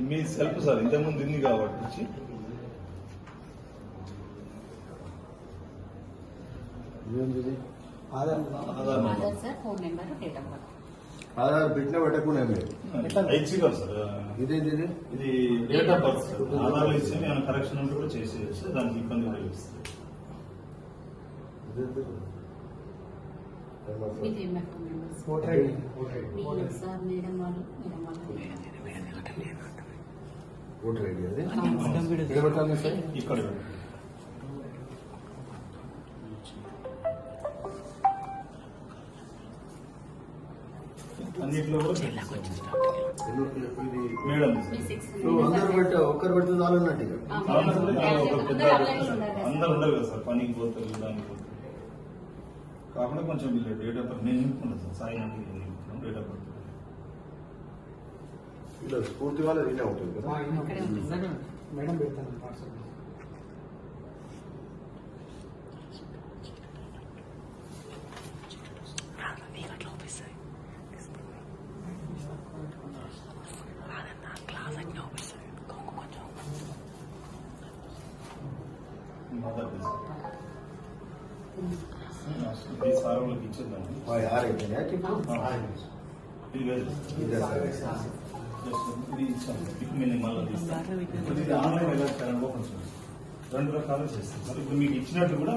మీ self sir ఇంతకుముందు ఉంది కాబట్టి ఆధార్ పెట్టినా పెట్టకుండా ఐచ్ఛికం సార్. ఇదేంటి ఇది date of birth sir. Aadhaar ఇచ్చి నేను కరెక్షన్ ఉంటే కూడా చేసేయచ్చు, దానికి ఇబ్బంది కూడా ఇస్తుంది. ఓటర్ ఐడి అది ఇక్కడ అన్నిట్లో కూడా మేడం అందరు పెట్టా ఒక్కరు పెడితే చాలు అన్నట్టు అందరు ఉండరు కదా సార్, పనికి పోతారు దానికి పోతారు కాకుండా కొంచెం డేట్ ఆఫ్ బర్త్ నేను నింపుకుంటాను సార్. సాయి నాకు డేట్ ఆఫ్ బర్త్ ఇలా స్ఫూర్తి వాళ్ళ ఇదే అవుతుంది కదా మేడం పెడతాను వాట్సాప్. సార్ వాళ్ళకి ఇచ్చేద్దాం. ఇది ఇచ్చాను. ఇప్పుడు నేను మళ్ళీ తీస్తాను. ఇది ఆన్లైన్ ఎలా చేయాలని కొంచెం 2 రకాలు చేస్తాను సార్. ఇప్పుడు మీకు ఇచ్చినట్టు కూడా